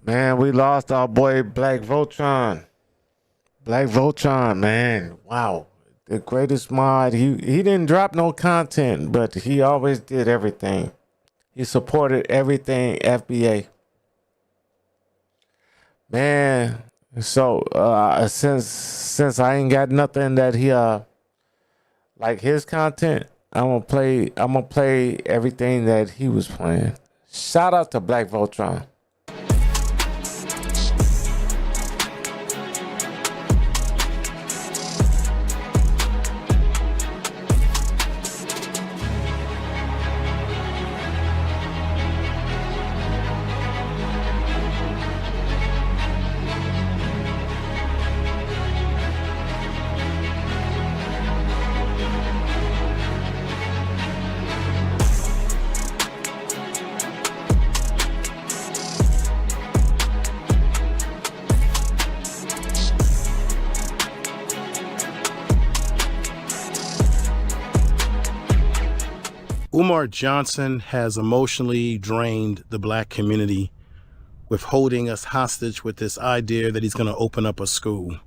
Man, we lost our boy Black Voltron. Black Voltron, man. Wow. The greatest mod. He didn't drop no content, but he always did everything. He supported everything F.B.A. Man, so since I ain't got nothing that he like his content, I'm gonna play everything that he was playing. Shout out to Black Voltron. Umar Johnson has emotionally drained the black community with holding us hostage with this idea that he's going to open up a school.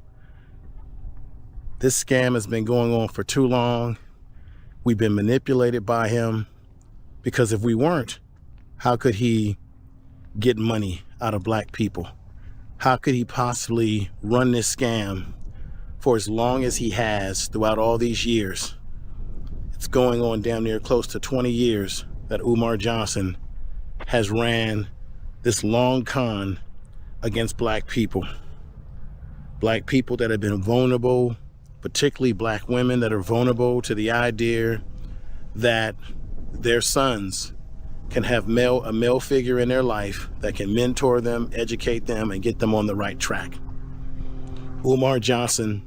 This scam has been going on for too long. We've been manipulated by him because if we weren't, how could he get money out of black people? How could he possibly run this scam for as long as he has throughout all these years? It's going on damn near close to 20 years that Umar Johnson has ran this long con against black people. Black people that have been vulnerable, particularly black women that are vulnerable to the idea that their sons can have a male figure in their life that can mentor them, educate them, and get them on the right track. Umar Johnson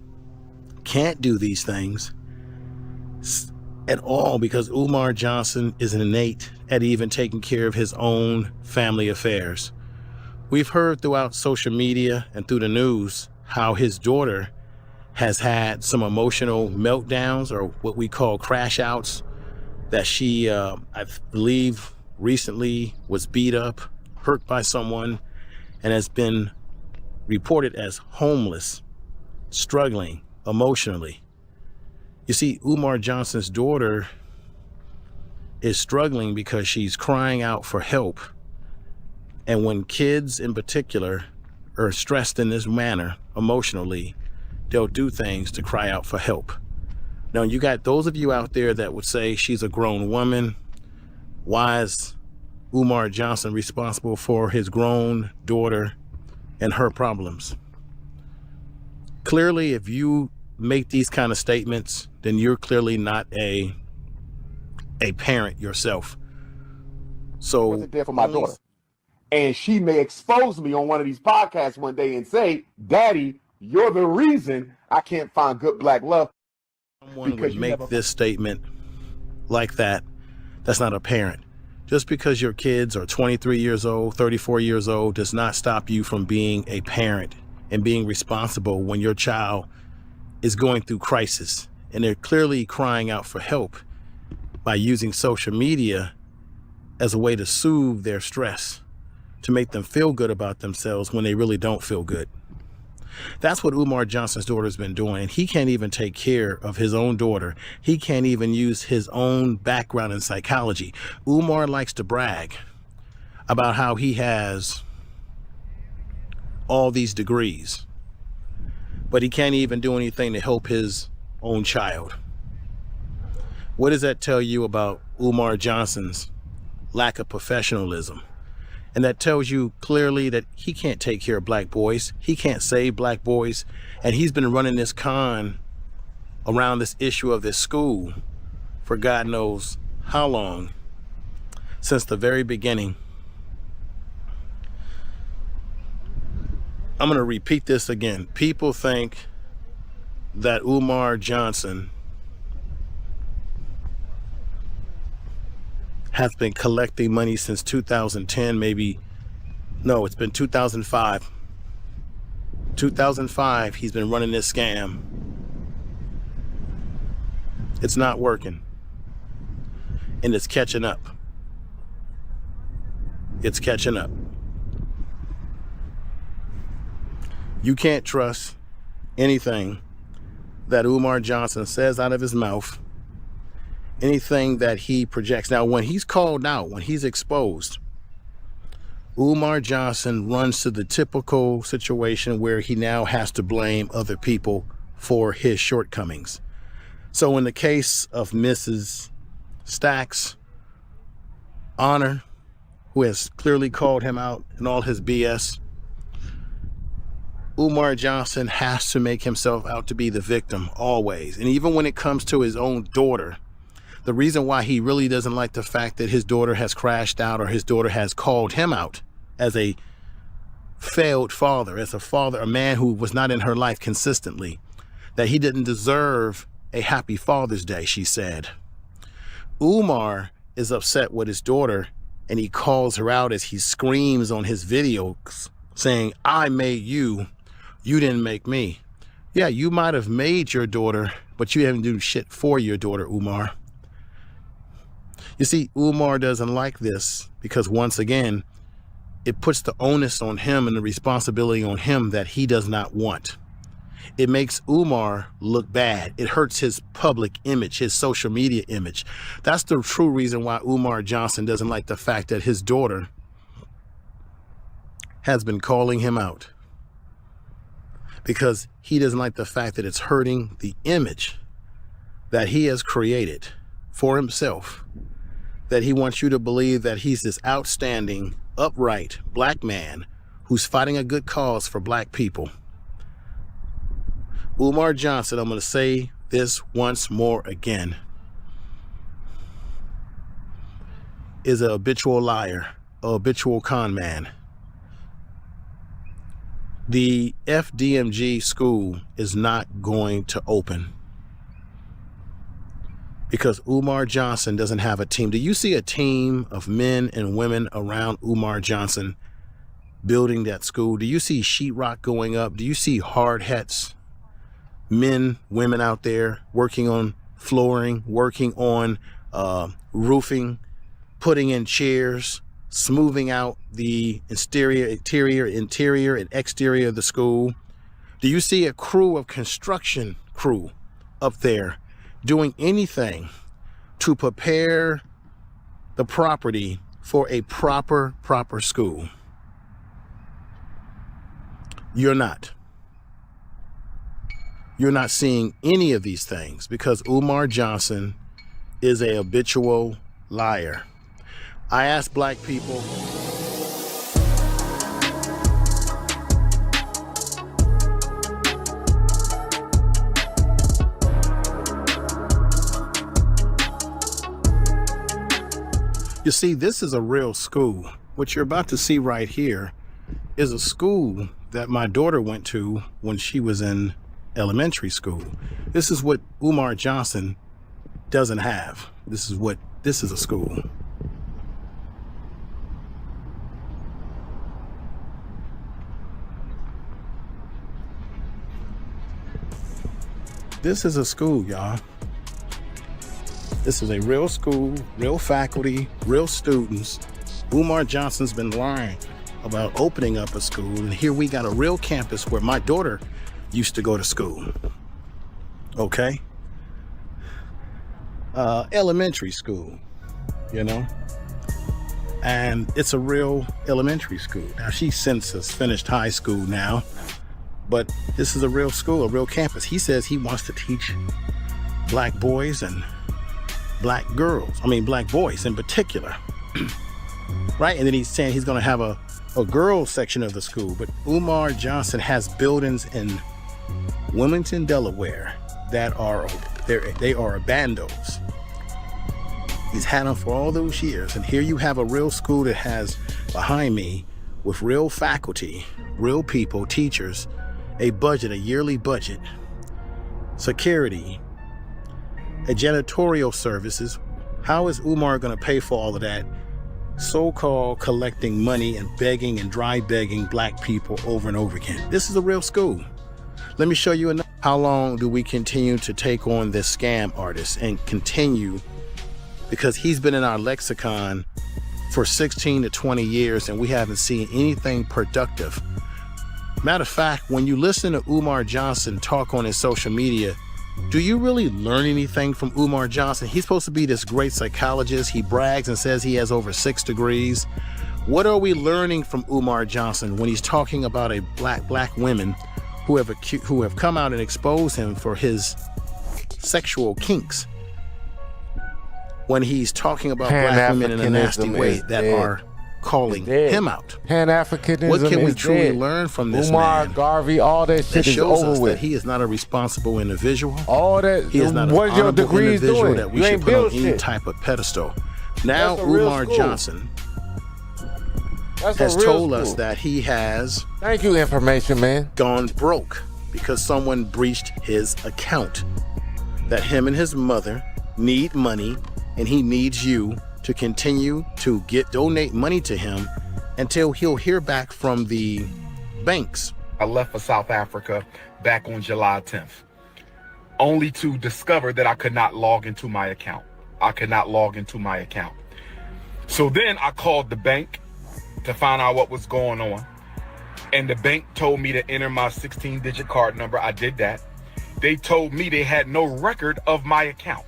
can't do these things at all because Umar Johnson is innate at even taking care of his own family affairs. We've heard throughout social media and through the news how his daughter has had some emotional meltdowns, or what we call crash outs, that she, I believe, recently was beat up, hurt by someone, and has been reported as homeless, struggling emotionally. You see, Umar Johnson's daughter is struggling because she's crying out for help. And when kids in particular are stressed in this manner emotionally, they'll do things to cry out for help. Now, you got those of you out there that would say she's a grown woman. Why is Umar Johnson responsible for his grown daughter and her problems? Clearly, if you make these kind of statements, then you're clearly not a parent yourself. So wasn't there for my daughter. And she may expose me on one of these podcasts one day and say, Daddy, you're the reason I can't find good black love. Someone would make this statement like that, that's not a parent. Just because your kids are 23 years old, 34 years old, does not stop you from being a parent and being responsible when your child is going through crisis and they're clearly crying out for help by using social media as a way to soothe their stress, to make them feel good about themselves when they really don't feel good. That's what Umar Johnson's daughter's been doing. And he can't even take care of his own daughter. He can't even use his own background in psychology. Umar likes to brag about how he has all these degrees, but he can't even do anything to help his own child. What does that tell you about Umar Johnson's lack of professionalism? And that tells you clearly that he can't take care of black boys. He can't save black boys. And he's been running this con around this issue of this school for God knows how long, since the very beginning. I'm going to repeat this again. People think that Umar Johnson has been collecting money since 2010, maybe. No, it's been 2005. 2005, he's been running this scam. It's not working. And it's catching up. It's catching up. You can't trust anything that Umar Johnson says out of his mouth, anything that he projects. Now, when he's called out, when he's exposed, Umar Johnson runs to the typical situation where he now has to blame other people for his shortcomings. So in the case of Mrs. Stacks, Honor, who has clearly called him out in all his BS, Umar Johnson has to make himself out to be the victim always. And even when it comes to his own daughter, the reason why he really doesn't like the fact that his daughter has crashed out or his daughter has called him out as a failed father, as a father, a man who was not in her life consistently, that he didn't deserve a happy Father's Day, she said. Umar is upset with his daughter, and he calls her out as he screams on his videos saying, I made you, you didn't make me. Yeah, you might have made your daughter, but you haven't done shit for your daughter, Umar. You see, Umar doesn't like this because, once again, it puts the onus on him and the responsibility on him that he does not want. It makes Umar look bad. It hurts his public image, his social media image. That's the true reason why Umar Johnson doesn't like the fact that his daughter has been calling him out, because he doesn't like the fact that it's hurting the image that he has created for himself, that he wants you to believe that he's this outstanding, upright black man who's fighting a good cause for black people. Umar Johnson, I'm going to say this once more again, is an habitual liar, a habitual con man. The FDMG school is not going to open because Umar Johnson doesn't have a team. Do you see a team of men and women around Umar Johnson building that school? Do you see sheetrock going up? Do you see hard hats? Men, women out there working on flooring, working on roofing, putting in chairs, smoothing out the interior, and exterior of the school? Do you see a crew of construction crew up there doing anything to prepare the property for a proper school? You're not. You're not seeing any of these things because Umar Johnson is a habitual liar. I ask black people, you see, this is a real school. What you're about to see right here is a school that my daughter went to when she was in elementary school. This is what Umar Johnson doesn't have. This is a school. This is a school, y'all. This is a real school, real faculty, real students. Umar Johnson's been lying about opening up a school, and here we got a real campus where my daughter used to go to school. Okay? Elementary school, you know? And it's a real elementary school. Now, she since has finished high school now, but this is a real school, a real campus. He says he wants to teach black boys and black boys in particular. Right? And then he's saying he's going to have a girls section of the school. But Umar Johnson has buildings in Wilmington, Delaware that are abandos. He's had them for all those years. And here you have a real school that has behind me with real faculty, real people, teachers, a budget, a yearly budget, security, a janitorial services. How is Umar going to pay for all of that? So-called collecting money and begging and dry begging black people over and over again. This is a real school. Let me show you another. How long do we continue to take on this scam artist and continue? Because he's been in our lexicon for 16 to 20 years and we haven't seen anything productive Matter of fact, when you listen to Umar Johnson talk on his social media, do you really learn anything from Umar Johnson? He's supposed to be this great psychologist. He brags and says he has over 6 degrees. What are we learning from Umar Johnson when he's talking about a black women who have come out and exposed him for his sexual kinks? When he's talking about black women in a nasty way that are calling him out. Pan-Africanism What can we is truly dead. learn from this Umar, man? Garvey, all that shit That is shows over us with. that he is not a responsible individual. All that. He is not an What your honorable degrees individual doing? that we You should ain't put on build any shit. type of pedestal. Now That's a real Umar school. Johnson That's has a real told us school. that he has Thank you, information man. gone broke because someone breached his account. That him and his mother need money, and he needs you to continue to donate money to him until he'll hear back from the banks. I left for South Africa back on July 10th, only to discover that I could not log into my account. So then I called the bank to find out what was going on. And the bank told me to enter my 16-digit card number. I did that. They told me they had no record of my account.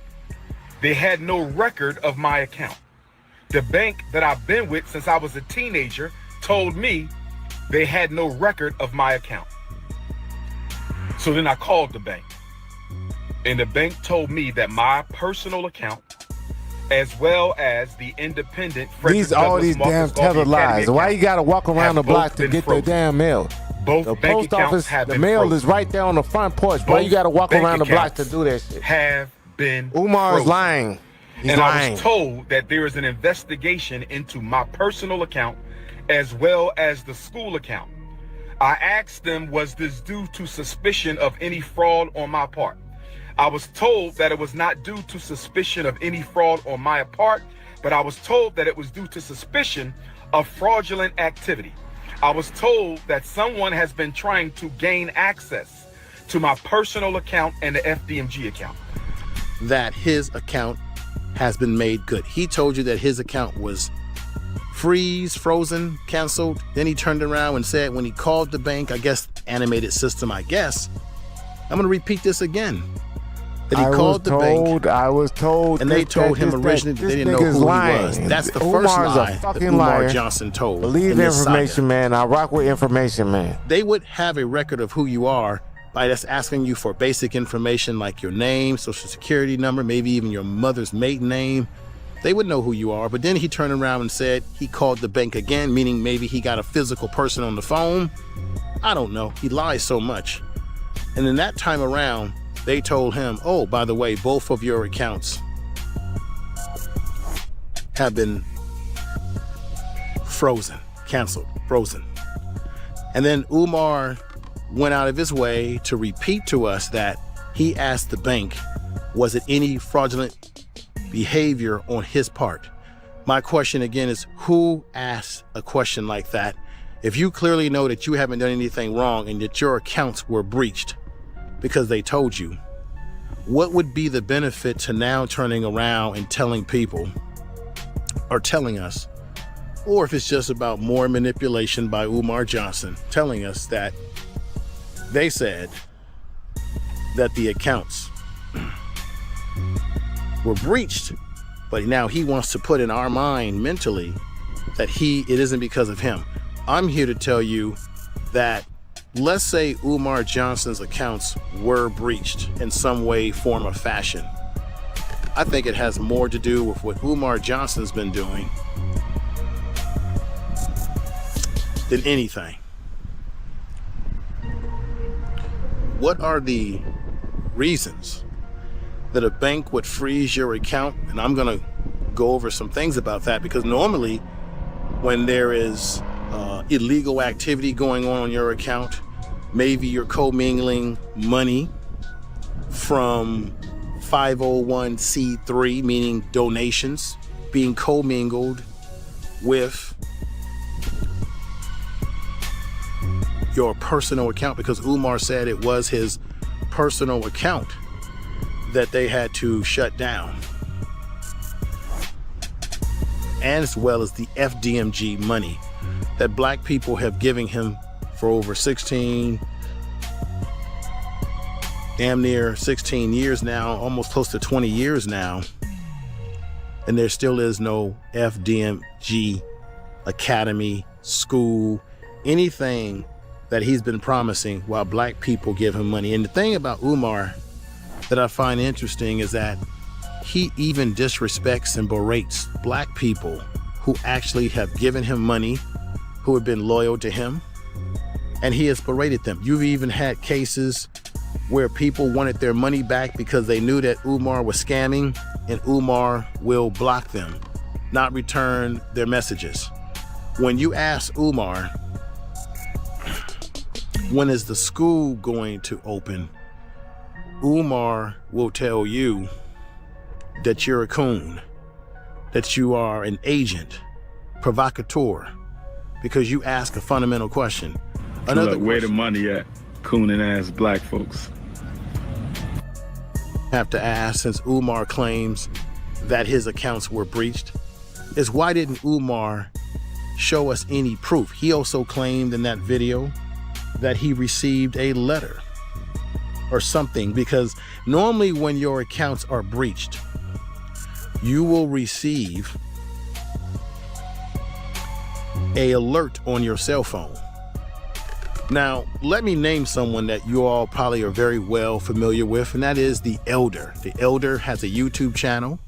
The bank that I've been with since I was a teenager told me they had no record of my account. So then I called the bank, and the bank told me that my personal account, as well as the independent These all these damn tether lies. Why you gotta walk around the block to get the damn mail? Both The bank post accounts office, have the been mail frozen. is right there on the front porch. Why you gotta walk bank around the block to accounts do that shit? Have been Umar's frozen. lying. He's And lying. I was told that there is an investigation into my personal account as well as the school account. I asked them, was this due to suspicion of any fraud on my part? I was told that it was not due to suspicion of any fraud on my part, but I was told that it was due to suspicion of fraudulent activity. I was told that someone has been trying to gain access to my personal account and the FDMG account. That his account has been made good. He told you that his account was frozen, canceled. Then he turned around and said when he called the bank, I guess animated system, I'm gonna repeat this again. That he called the bank. I was told, and they told him originally that they didn't know who he was. That's the first Umar's lie a that fucking Umar liar. Johnson told. Believe in this information, saga. man. I rock with information, man. They would have a record of who you are by just asking you for basic information like your name, social security number, maybe even your mother's maiden name. They would know who you are. But then he turned around and said he called the bank again, meaning maybe he got a physical person on the phone. I don't know. He lies so much. And then that time around, they told him, oh, by the way, both of your accounts have been frozen. And then Umar went out of his way to repeat to us that he asked the bank, was it any fraudulent behavior on his part? My question again is, who asked a question like that? If you clearly know that you haven't done anything wrong and that your accounts were breached because they told you, what would be the benefit to now turning around and telling people or telling us, or if it's just about more manipulation by Umar Johnson, telling us that they said that the accounts were breached, but now he wants to put in our mind mentally that it isn't because of him. I'm here to tell you that let's say Umar Johnson's accounts were breached in some way, form, or fashion. I think it has more to do with what Umar Johnson's been doing than anything. What are the reasons that a bank would freeze your account? And I'm gonna go over some things about that, because normally when there is illegal activity going on your account, maybe you're commingling money from 501c3, meaning donations, being commingled with your personal account, because Umar said it was his personal account that they had to shut down, as well as the FDMG money that black people have given him for over 16, damn near 16 years now, almost close to 20 years now. And there still is no FDMG academy, school, anything that he's been promising while black people give him money. And the thing about Umar that I find interesting is that he even disrespects and berates black people who actually have given him money, who have been loyal to him, and he has berated them. You've even had cases where people wanted their money back because they knew that Umar was scamming, and Umar will block them, not return their messages. When you ask Umar, when is the school going to open, Umar will tell you that you're a coon, that you are an agent, provocateur, because you ask a fundamental question. Look, where the money at? Cooning ass black folks. Have to ask, since Umar claims that his accounts were breached, is why didn't Umar show us any proof? He also claimed in that video that he received a letter or something, because normally when your accounts are breached, you will receive an alert on your cell phone. Now, let me name someone that you all probably are very well familiar with, and that is the Elder. The Elder has a YouTube channel.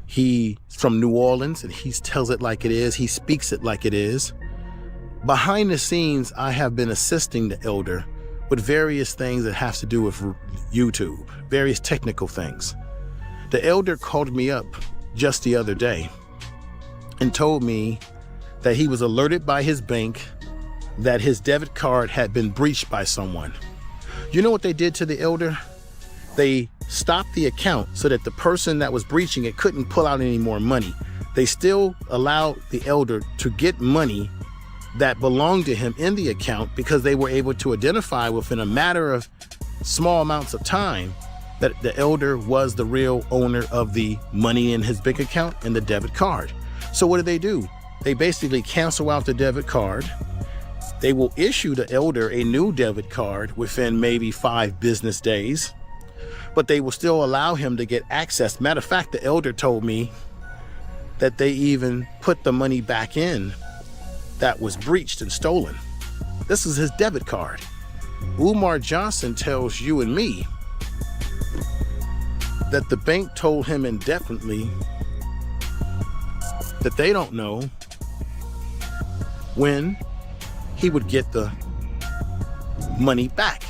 He's from New Orleans, and he tells it like it is. He speaks it like it is. Behind the scenes, I have been assisting the Elder with various things that have to do with YouTube, various technical things. The Elder called me up just the other day and told me that he was alerted by his bank that his debit card had been breached by someone. You know what they did to the Elder? They stopped the account so that the person that was breaching it couldn't pull out any more money. They still allowed the Elder to get money that belonged to him in the account, because they were able to identify within a matter of small amounts of time that the Elder was the real owner of the money in his bank account and the debit card. So what do? They basically cancel out the debit card. They will issue the Elder a new debit card within maybe 5 business days, but they will still allow him to get access. Matter of fact, the Elder told me that they even put the money back in that was breached and stolen. This is his debit card. Umar Johnson tells you and me that the bank told him indefinitely that they don't know when he would get the money back.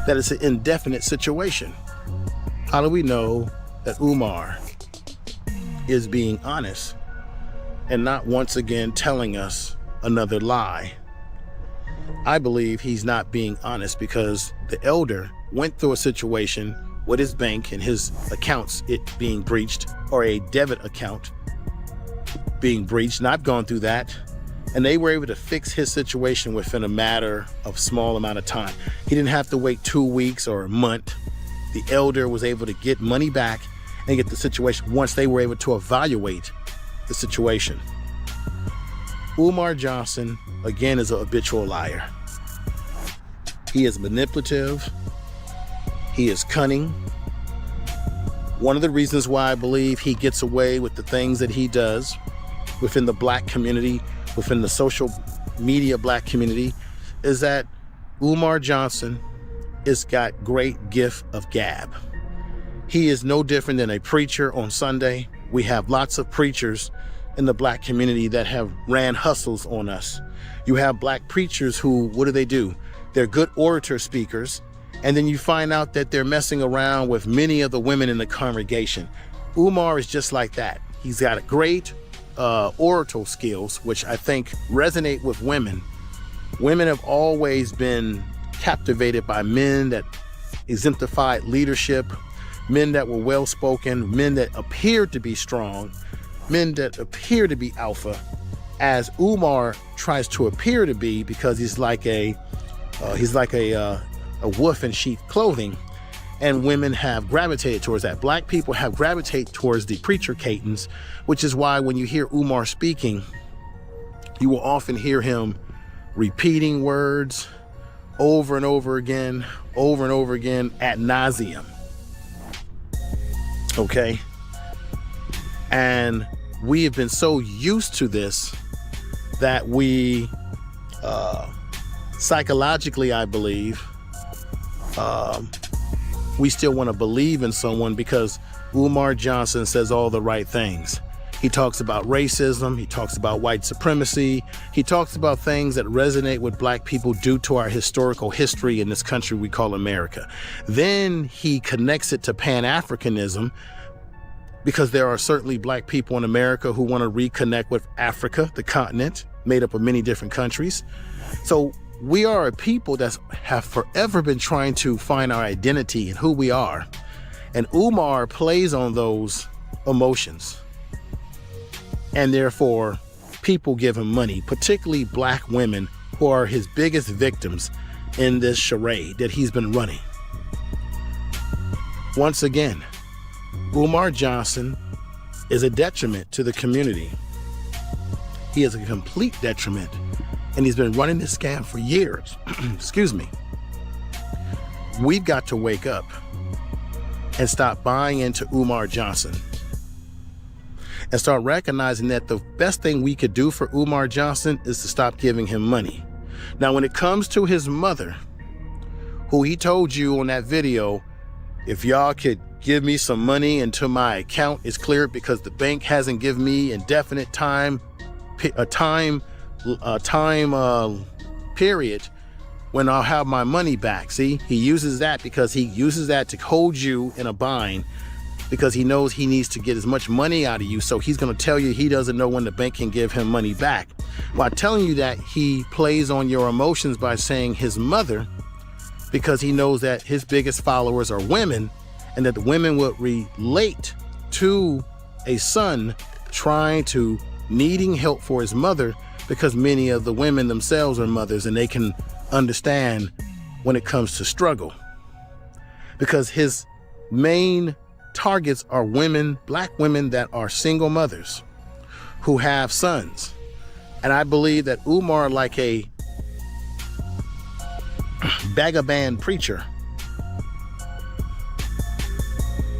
That it's an indefinite situation. How do we know that Umar is being honest and not once again telling us another lie? I believe he's not being honest because the Elder went through a situation with his bank and his accounts, it being breached, or a debit account being breached, and I've gone through that. And they were able to fix his situation within a matter of small amount of time. He didn't have to wait 2 weeks or a month. The Elder was able to get money back and get the situation once they were able to evaluate the situation. Umar Johnson, again, is a habitual liar. He is manipulative. He is cunning. One of the reasons why I believe he gets away with the things that he does within the black community, within the social media black community, is that Umar Johnson has got great gift of gab. He is no different than a preacher on Sunday. We have lots of preachers in the black community that have ran hustles on us. You have black preachers who, what do? They're good orator speakers, and then you find out that they're messing around with many of the women in the congregation. Umar is just like that. He's got a great oratorial skills, which I think resonate with women. Women have always been captivated by men that exemplified leadership, men that were well-spoken, men that appeared to be strong, men that appear to be alpha, as Umar tries to appear to be, because he's like a wolf in sheep clothing, and women have gravitated towards that. Black people have gravitated towards the preacher cadence, which is why when you hear Umar speaking, you will often hear him repeating words over and over again ad nauseum. Okay? And we have been so used to this that we psychologically, I believe, we still want to believe in someone because Umar Johnson says all the right things. He talks about racism. He talks about white supremacy. He talks about things that resonate with black people due to our historical history in this country we call America. Then he connects it to Pan-Africanism, because there are certainly black people in America who want to reconnect with Africa, the continent, made up of many different countries. So we are a people that have forever been trying to find our identity and who we are. And Umar plays on those emotions. And therefore, people give him money, particularly black women who are his biggest victims in this charade that he's been running. Once again, Umar Johnson is a detriment to the community. He is a complete detriment, and he's been running this scam for years. Excuse me. We've got to wake up and stop buying into Umar Johnson and start recognizing that the best thing we could do for Umar Johnson is to stop giving him money. Now, when it comes to his mother, who he told you on that video, if y'all could give me some money into my account, it's cleared because the bank hasn't given me indefinite time period when I'll have my money back. See, he uses that because he uses that to hold you in a bind, because he knows he needs to get as much money out of you. So he's going to tell you he doesn't know when the bank can give him money back. By telling you that, he plays on your emotions by saying his mother, because he knows that his biggest followers are women, and that the women would relate to a son trying to needing help for his mother, because many of the women themselves are mothers and they can understand when it comes to struggle. Because his main targets are women, black women that are single mothers who have sons. And I believe that Umar, like a Vagabond preacher,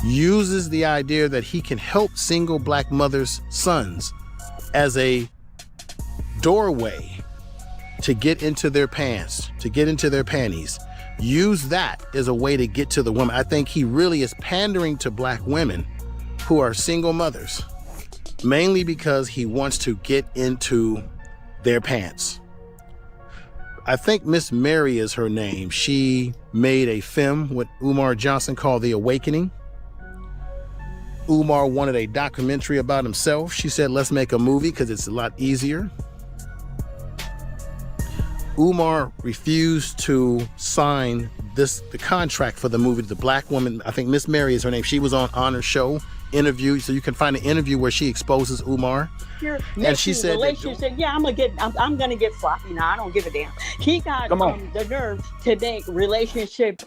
uses the idea that he can help single black mothers' sons as a doorway to get into their pants, to get into their panties. Use that as a way to get to the woman. I think he really is pandering to black women who are single mothers, mainly because he wants to get into their pants. I think Miss Mary is her name. She made a film with Umar Johnson called The Awakening. Umar wanted a documentary about himself. She said, let's make a movie because it's a lot easier. Umar refused to sign the contract for the movie. The black woman, I think Miss Mary is her name. She was on Honor Show interview, so you can find an interview where she exposes Umar. And she said, yeah, I'm gonna get sloppy now. I don't give a damn. He got the nerve to make relationship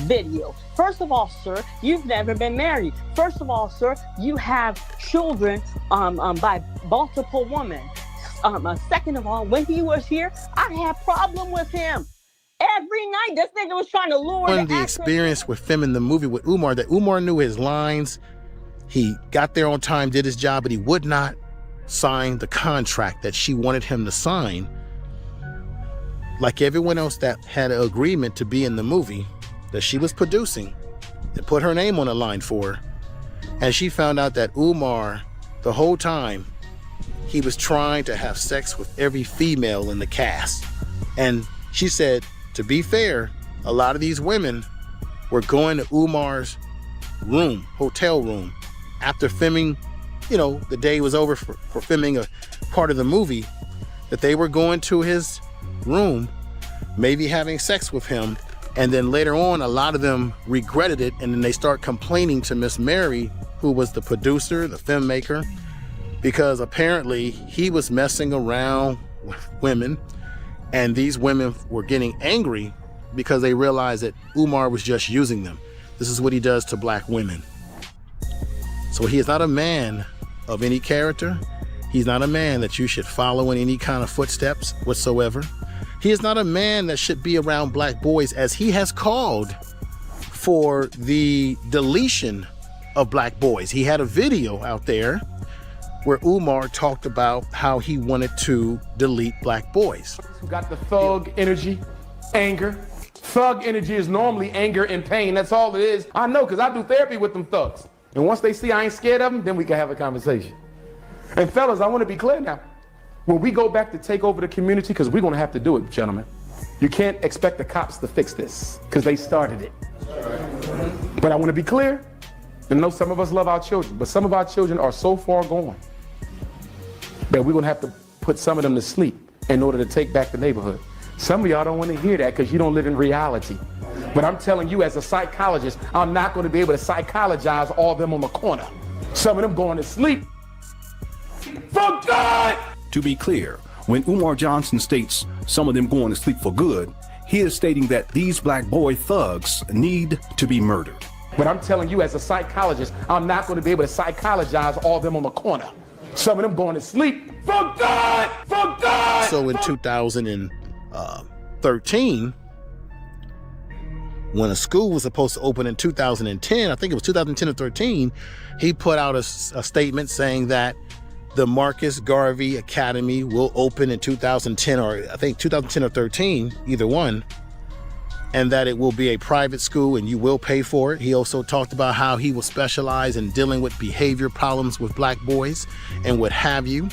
video. First of all, sir, you've never been married. First of all, sir, you have children by multiple women. Second of all, when he was here, I had problem with him. Every night, this nigga was trying to lure the experience with film in the movie with Umar, that Umar knew his lines. He got there on time, did his job, but he would not sign the contract that she wanted him to sign. Like everyone else that had an agreement to be in the movie that she was producing, that put her name on the line for her. And she found out that Umar, the whole time, he was trying to have sex with every female in the cast. And she said, to be fair, a lot of these women were going to Umar's room, hotel room, after filming, the day was over for filming a part of the movie, that they were going to his room, maybe having sex with him. And then later on, a lot of them regretted it. And then they start complaining to Miss Mary, who was the producer, the filmmaker, because apparently he was messing around with women. And these women were getting angry because they realized that Umar was just using them. This is what he does to black women. So he is not a man of any character. He's not a man that you should follow in any kind of footsteps whatsoever. He is not a man that should be around black boys, as he has called for the deletion of black boys. He had a video out there where Umar talked about how he wanted to delete black boys. Who got the thug energy, anger. Thug energy is normally anger and pain. That's all it is. I know, because I do therapy with them thugs. And once they see I ain't scared of them, then we can have a conversation. And fellas, I want to be clear now. When we go back to take over the community, because we're going to have to do it, gentlemen, you can't expect the cops to fix this, because they started it. But I want to be clear. I know some of us love our children, but some of our children are so far gone that we're going to have to put some of them to sleep in order to take back the neighborhood. Some of y'all don't want to hear that because you don't live in reality. But I'm telling you, as a psychologist, I'm not going to be able to psychologize all of them on the corner. Some of them going to sleep. For God! To be clear, when Umar Johnson states some of them going to sleep for good, he is stating that these black boy thugs need to be murdered. But I'm telling you, as a psychologist, I'm not going to be able to psychologize all of them on the corner. Some of them going to sleep. For God! For God! So in 2013, when a school was supposed to open in 2010, I think it was 2010 or 13, he put out a statement saying that the Marcus Garvey Academy will open in 2010, or I think 2010 or 13, either one, and that it will be a private school and you will pay for it. He also talked about how he will specialize in dealing with behavior problems with black boys and what have you.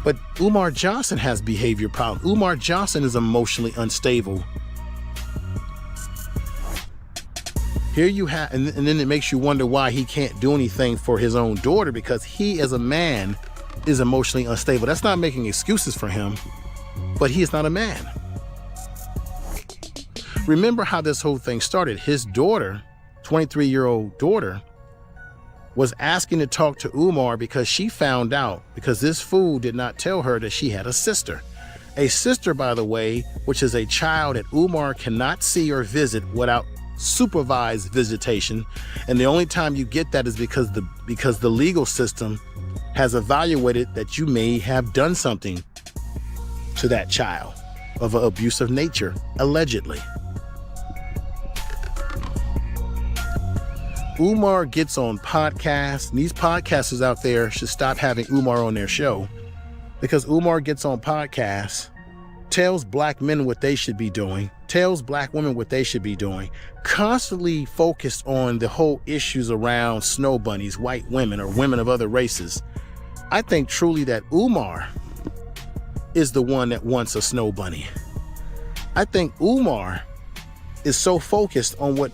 But Umar Johnson has behavior problems. Umar Johnson is emotionally unstable. Here you have, and then it makes you wonder why he can't do anything for his own daughter, because he as a man is emotionally unstable. That's not making excuses for him, but he is not a man. Remember how this whole thing started. His daughter, 23-year-old daughter, was asking to talk to Umar because she found out, because this fool did not tell her that she had a sister. A sister, by the way, which is a child that Umar cannot see or visit without supervised visitation, and the only time you get that is because the legal system has evaluated that you may have done something to that child of an abusive nature, allegedly. Umar gets on podcasts, and these podcasters out there should stop having Umar on their show, because Umar gets on podcasts, tells black men what they should be doing, tells black women what they should be doing, constantly focused on the whole issues around snow bunnies, white women, or women of other races. I think truly that Umar is the one that wants a snow bunny. I think Umar is so focused on what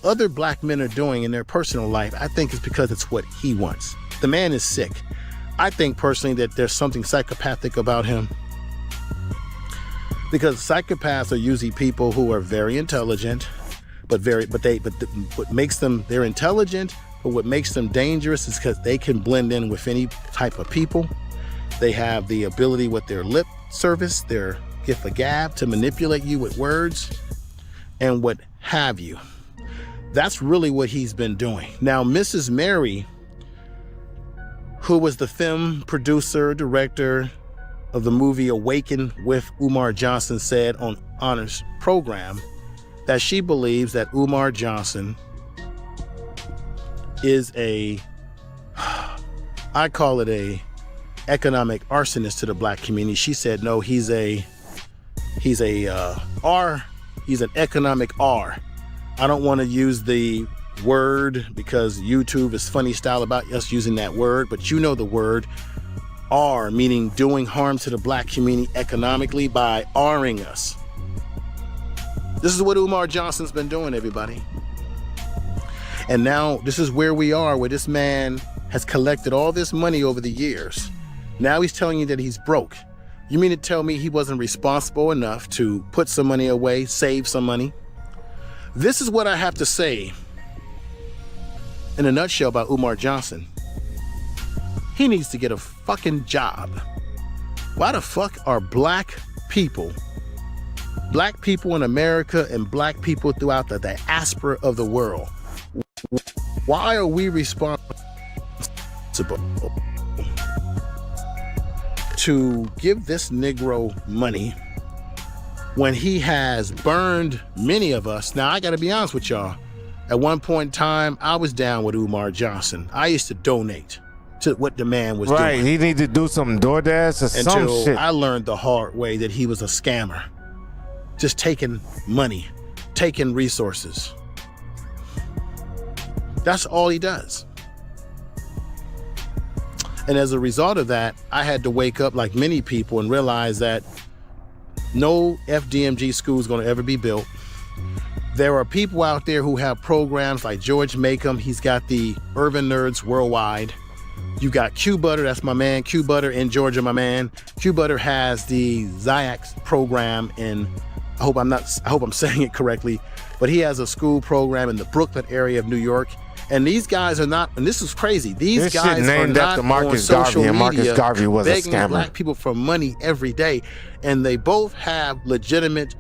other black men are doing in their personal life. I think it's because it's what he wants. The man is sick. I think personally that there's something psychopathic about him, because psychopaths are usually people who are very intelligent, what makes them, they're intelligent, but what makes them dangerous is because they can blend in with any type of people. They have the ability with their lip service, their gift of gab, to manipulate you with words and what have you. That's really what he's been doing. Now, Mrs. Mary, who was the film producer, director of the movie Awaken with Umar Johnson, said on Honor's program that she believes that Umar Johnson is I call it a economic arsonist to the black community. She said, no, he's an economic R. I don't want to use the word because YouTube is funny style about us using that word, but you know the word R, meaning doing harm to the black community economically by R-ing us. This is what Umar Johnson's been doing, everybody. And now this is where we are, where this man has collected all this money over the years. Now he's telling you that he's broke. You mean to tell me he wasn't responsible enough to put some money away, save some money? This is what I have to say in a nutshell about Umar Johnson. He needs to get a fucking job. Why the fuck are black people in America and black people throughout the diaspora of the world, why are we responsible to give this Negro money when he has burned many of us. Now, I got to be honest with y'all. At one point in time, I was down with Umar Johnson. I used to donate to what the man was Right, doing. he need to do some DoorDash or some Until shit. I learned the hard way that he was a scammer. Just taking money, taking resources. That's all he does. And as a result of that, I had to wake up like many people and realize that no FDMG school is going to ever be built. There are people out there who have programs like George Makem. He's got the Urban Nerds Worldwide. You got Q Butter, that's my man. Q Butter in Georgia, my man. Q Butter has the Ziax program in, I hope I'm saying it correctly, but he has a school program in the Brooklyn area of New York. And these guys are not, and this is crazy, these guys are named not after Marcus on social Garvey, and Marcus media Garvey was a begging scammer. black people for money every day. And they both have legitimate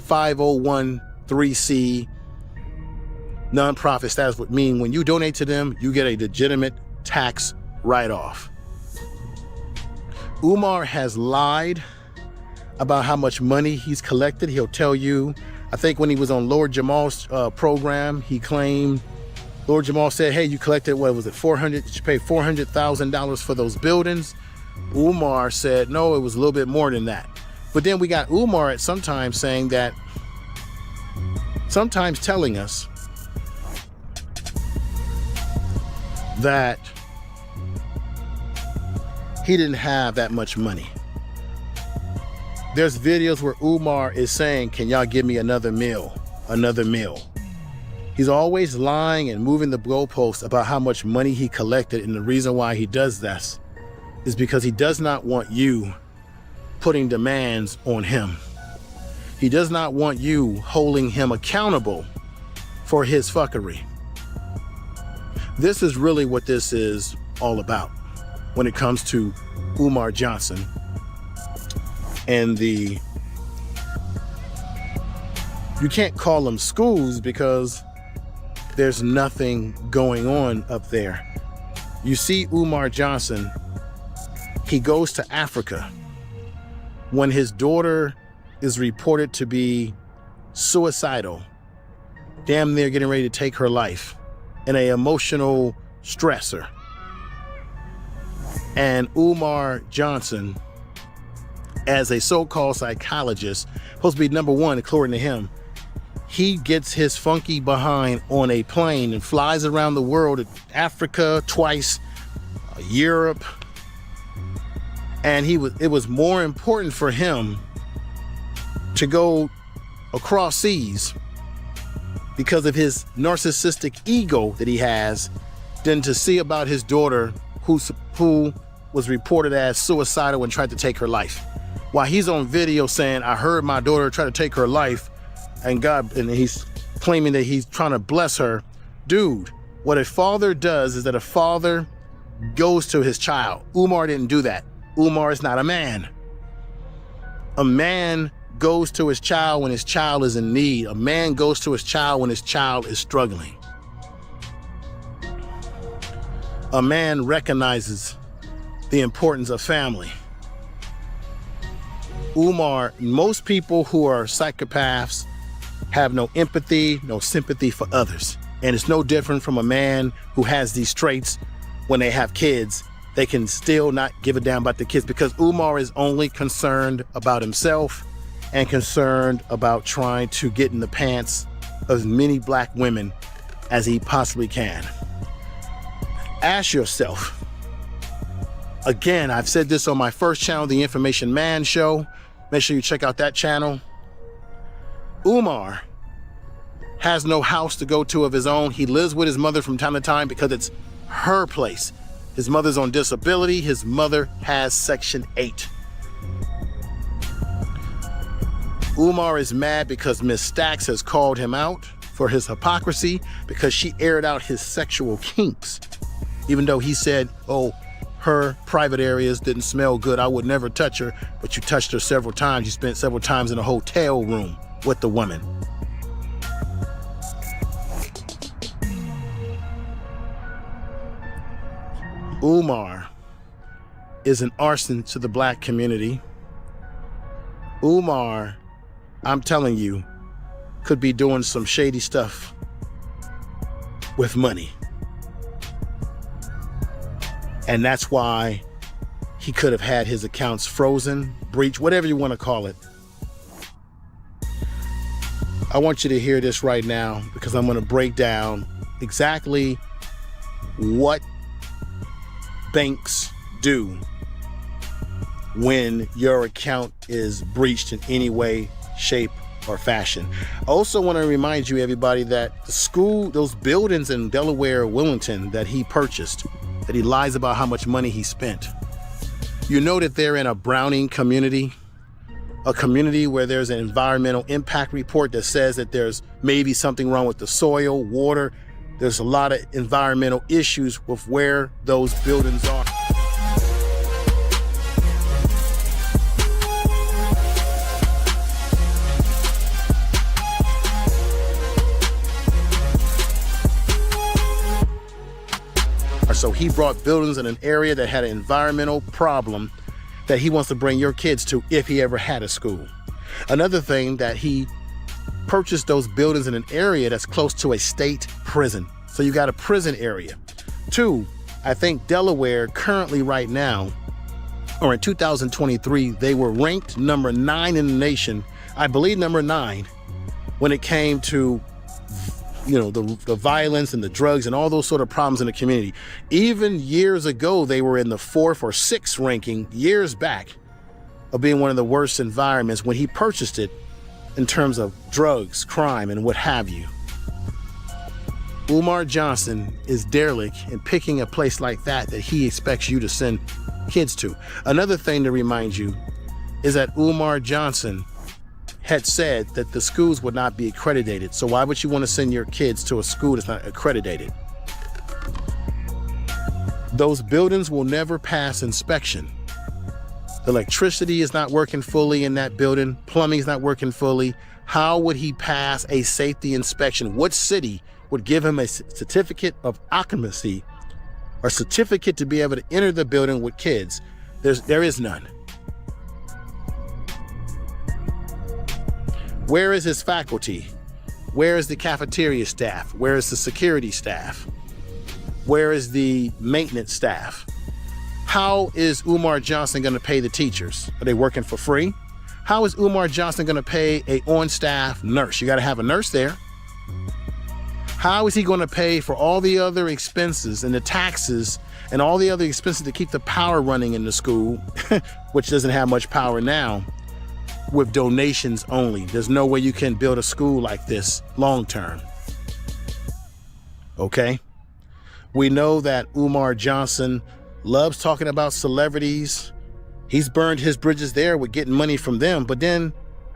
501(c) nonprofit status, would mean when you donate to them, you get a legitimate tax write-off. Umar has lied about how much money he's collected. He'll tell you, I think when he was on Lord Jamal's program, he claimed, Lord Jamal said, hey, you collected, what was it, did you pay $400,000 for those buildings? Umar said, no, it was a little bit more than that. But then we got Umar at sometimes saying that, sometimes telling us that he didn't have that much money. There's videos where Umar is saying, can y'all give me another meal? He's always lying and moving the goalposts about how much money he collected, and the reason why he does this is because he does not want you putting demands on him. He does not want you holding him accountable for his fuckery. This is really what this is all about when it comes to Umar Johnson and you can't call them schools because there's nothing going on up there. You see Umar Johnson, he goes to Africa when his daughter is reported to be suicidal, damn near getting ready to take her life, in an emotional stressor. And Umar Johnson, as a so-called psychologist, supposed to be number one according to him, he gets his funky behind on a plane and flies around the world, Africa twice, Europe. And it was more important for him to go across seas because of his narcissistic ego that he has than to see about his daughter who was reported as suicidal and tried to take her life. While he's on video saying, I heard my daughter try to take her life, and he's claiming that he's trying to bless her. Dude, what a father does is that a father goes to his child. Umar didn't do that. Umar is not a man. A man goes to his child when his child is in need. A man goes to his child when his child is struggling. A man recognizes the importance of family. Umar, most people who are psychopaths have no empathy, no sympathy for others. And it's no different from a man who has these traits. When they have kids, they can still not give a damn about the kids because Umar is only concerned about himself and concerned about trying to get in the pants of as many black women as he possibly can. Ask yourself, again, I've said this on my first channel, The Information Man Show. Make sure you check out that channel. Umar has no house to go to of his own. He lives with his mother from time to time because it's her place. His mother's on disability. His mother has Section 8. Umar is mad because Miss Stacks has called him out for his hypocrisy because she aired out his sexual kinks. Even though he said, oh, her private areas didn't smell good, I would never touch her, but you touched her several times. You spent several times in a hotel room with the woman. Umar is an arson to the black community. Umar, I'm telling you, could be doing some shady stuff with money. And that's why he could have had his accounts frozen, breached, whatever you want to call it. I want you to hear this right now, because I'm going to break down exactly what banks do when your account is breached in any way, shape, or fashion. I also want to remind you, everybody, that the school, those buildings in Delaware, Wilmington that he purchased, that he lies about how much money he spent. You know that they're in a Browning community, a community where there's an environmental impact report that says that there's maybe something wrong with the soil, water. There's a lot of environmental issues with where those buildings are. So he brought buildings in an area that had an environmental problem that he wants to bring your kids to if he ever had a school. Another thing, that he purchased those buildings in an area that's close to a state prison. So you got a prison area. 2, I think Delaware currently right now, or in 2023, they were ranked number 9 in the nation, I believe number 9, when it came to the violence and the drugs and all those sort of problems in the community. Even years ago, they were in the 4th or 6th ranking years back of being one of the worst environments when he purchased it in terms of drugs, crime, and what have you. Umar Johnson is derelict in picking a place like that he expects you to send kids to. Another thing to remind you is that Umar Johnson had said that the schools would not be accredited. So why would you want to send your kids to a school that's not accredited? Those buildings will never pass inspection. The electricity is not working fully in that building. Plumbing is not working fully. How would he pass a safety inspection? What city would give him a certificate of occupancy or certificate to be able to enter the building with kids? There is none. Where is his faculty? Where is the cafeteria staff? Where is the security staff? Where is the maintenance staff? How is Umar Johnson going to pay the teachers? Are they working for free? How is Umar Johnson going to pay a on-staff nurse? You got to have a nurse there. How is he going to pay for all the other expenses and the taxes and all the other expenses to keep the power running in the school, which doesn't have much power now, with donations only? There's no way you can build a school like this long term. Okay? We know that Umar Johnson loves talking about celebrities. He's burned his bridges there with getting money from them. But then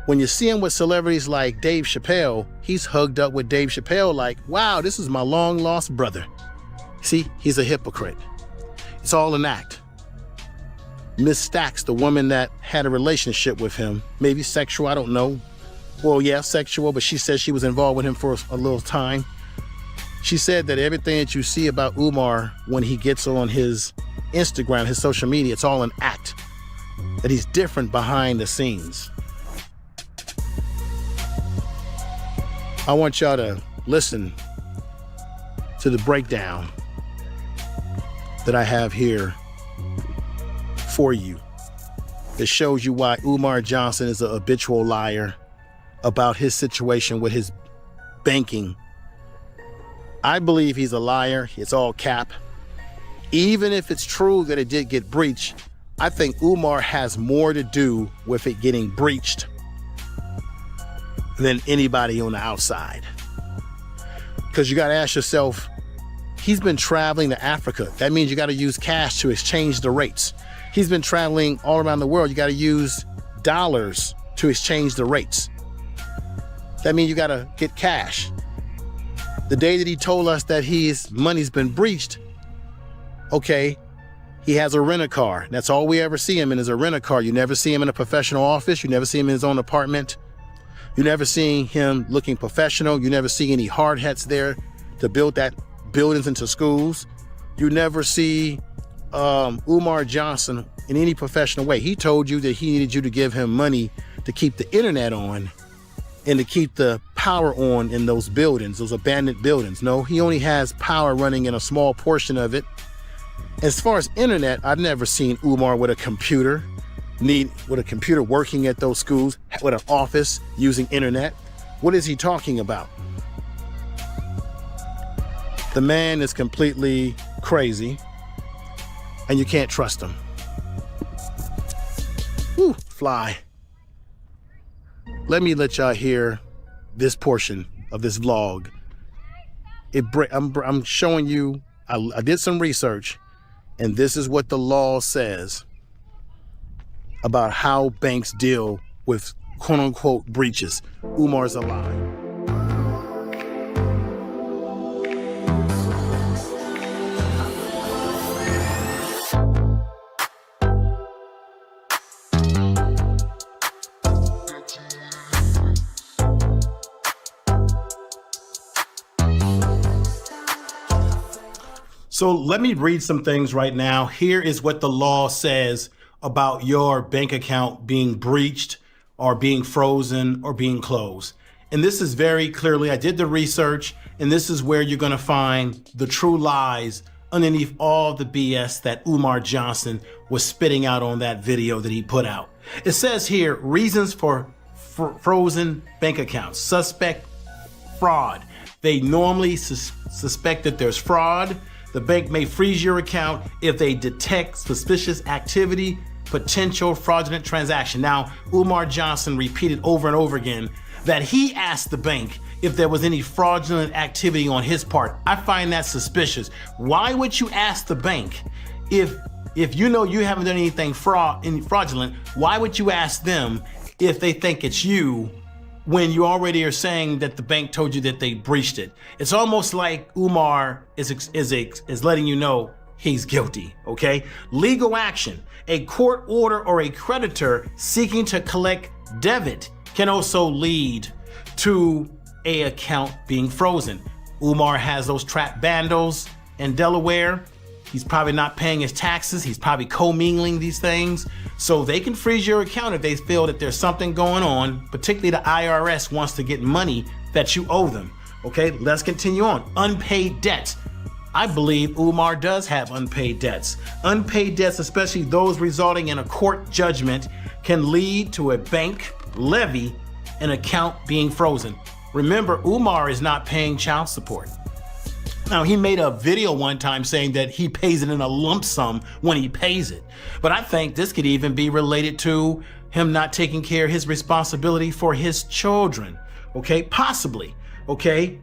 when you see him with celebrities like Dave Chappelle, he's hugged up with Dave Chappelle like, wow, this is my long lost brother. See, he's a hypocrite. It's all an act. Miss Stacks, the woman that had a relationship with him, maybe sexual, I don't know. Well, yeah, sexual, but she said she was involved with him for a little time. She said that everything that you see about Umar when he gets on his Instagram, his social media, it's all an act, that he's different behind the scenes. I want y'all to listen to the breakdown that I have here for you. It shows you why Umar Johnson is an habitual liar about his situation with his banking. I believe he's a liar. It's all cap. Even if it's true that it did get breached, I think Umar has more to do with it getting breached than anybody on the outside. Because you got to ask yourself, he's been traveling to Africa. That means you got to use cash to exchange the rates. He's been traveling all around the world. You got to use dollars to exchange the rates. That means you got to get cash. The day that he told us that his money's been breached, okay, he has a rent-a-car. That's all we ever see him in, is a rent-a-car. You never see him in a professional office. You never see him in his own apartment. You never see him looking professional. You never see any hard hats there to build that buildings into schools. You never see Umar Johnson in any professional way. He told you that he needed you to give him money to keep the internet on and to keep the power on in those buildings, those abandoned buildings. No, he only has power running in a small portion of it. As far as internet, I've never seen Umar with a computer, working at those schools, with an office using internet. What is he talking about? The man is completely crazy, and you can't trust him. Whew, fly. Let me let y'all hear this portion of this vlog. I'm showing you, I did some research, and this is what the law says about how banks deal with quote unquote breaches. Umar's a lie. So let me read some things right now. Here is what the law says about your bank account being breached or being frozen or being closed. And this is very clearly, I did the research, and this is where you're going to find the true lies underneath all the BS that Umar Johnson was spitting out on that video that he put out. It says here, reasons for frozen bank accounts, suspect fraud. They normally suspect that there's fraud. The bank may freeze your account if they detect suspicious activity, potential fraudulent transaction. Now, Umar Johnson repeated over and over again that he asked the bank if there was any fraudulent activity on his part. I find that suspicious. Why would you ask the bank if you know you haven't done anything fraudulent? Why would you ask them if they think it's you when you already are saying that the bank told you that they breached it? It's almost like Umar is letting you know he's guilty, okay? Legal action. A court order or a creditor seeking to collect debit can also lead to a account being frozen. Umar has those trap bandos in Delaware. He's probably not paying his taxes. He's probably commingling these things. So they can freeze your account if they feel that there's something going on, particularly the IRS wants to get money that you owe them. Okay, let's continue on. Unpaid debts. I believe Umar does have unpaid debts. Unpaid debts, especially those resulting in a court judgment, can lead to a bank levy, an account being frozen. Remember, Umar is not paying child support. Now, he made a video one time saying that he pays it in a lump sum when he pays it. But I think this could even be related to him not taking care of his responsibility for his children. Okay, possibly. Okay,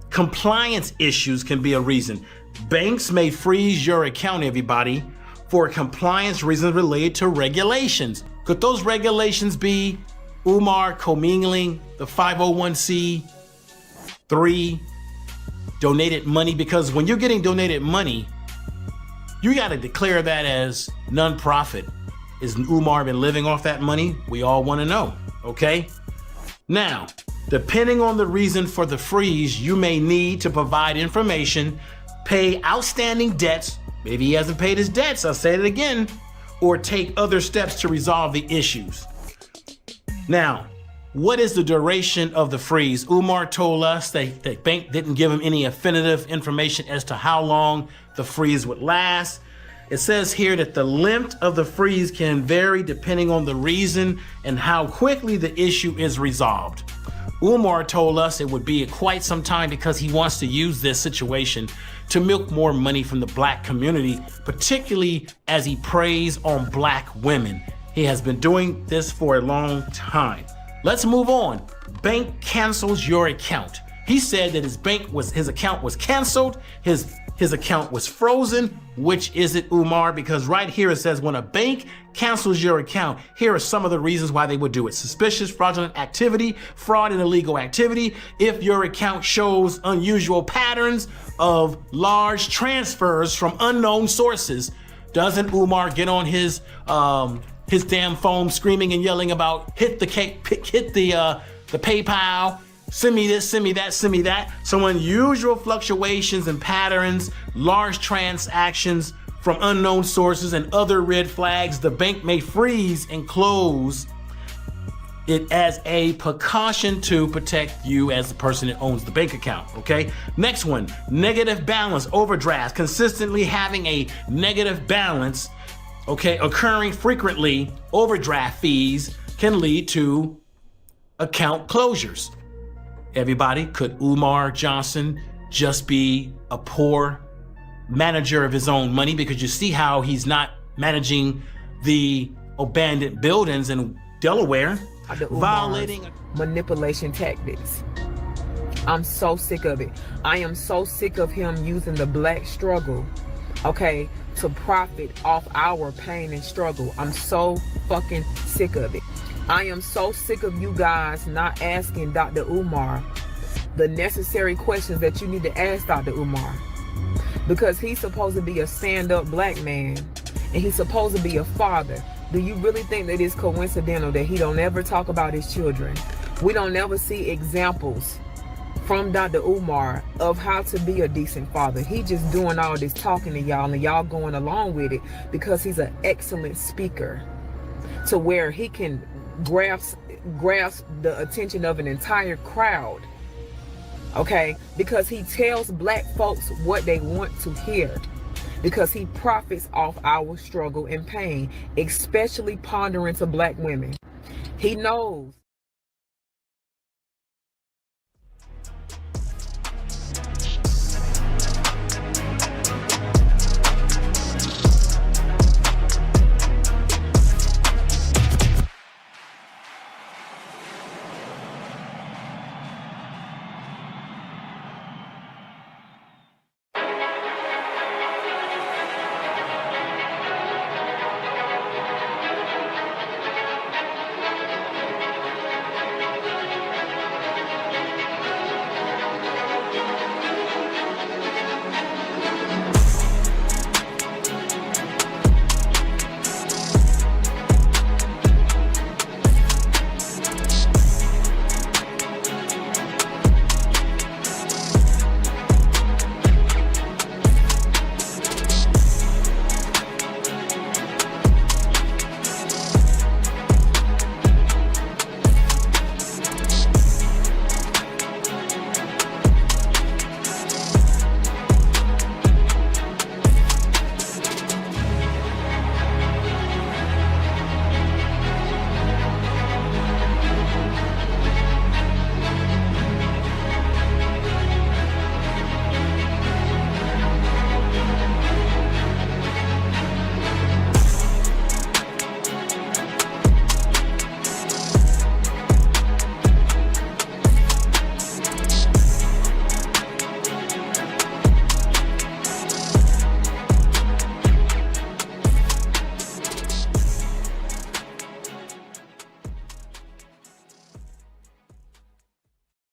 compliance issues can be a reason. Banks may freeze your account, everybody, for compliance reasons related to regulations. Could those regulations be Umar commingling the 501c3 donated money? Because when you're getting donated money, you got to declare that as nonprofit. Is Umar been living off that money? We all want to know, okay? Now, depending on the reason for the freeze, you may need to provide information, pay outstanding debts, maybe he hasn't paid his debts, I'll say it again, or take other steps to resolve the issues. Now, what is the duration of the freeze? Umar told us that the bank didn't give him any definitive information as to how long the freeze would last. It says here that the length of the freeze can vary depending on the reason and how quickly the issue is resolved. Umar told us it would be quite some time because he wants to use this situation to milk more money from the black community, particularly as he preys on black women. He has been doing this for a long time. Let's move on. Bank cancels your account. He said that his account was canceled, his account was frozen. Which is it, Umar? Because right here it says when a bank cancels your account, here are some of the reasons why they would do it. Suspicious fraudulent activity, fraud and illegal activity. If your account shows unusual patterns of large transfers from unknown sources, doesn't Umar get on his damn phone screaming and yelling about hit the PayPal, send me this, send me that, send me that. So unusual fluctuations and patterns, large transactions from unknown sources and other red flags, the bank may freeze and close it as a precaution to protect you as the person that owns the bank account, okay? Next one, negative balance, overdraft, consistently having a negative balance, okay, occurring frequently, overdraft fees can lead to account closures. Everybody, could Umar Johnson just be a poor manager of his own money? Because you see how he's not managing the abandoned buildings in Delaware, violating manipulation tactics. I'm so sick of it. I am so sick of him using the black struggle, okay, to profit off our pain and struggle. I'm so fucking sick of it. I am so sick of you guys not asking Dr. Umar the necessary questions that you need to ask Dr. Umar, because he's supposed to be a stand-up black man and he's supposed to be a father. Do you really think that it's coincidental that he don't ever talk about his children? We don't ever see examples from Dr. Umar of how to be a decent father. He just doing all this talking to y'all and y'all going along with it because he's an excellent speaker to where he can grasp the attention of an entire crowd, okay? Because he tells black folks what they want to hear, because he profits off our struggle and pain, especially pondering to black women. He knows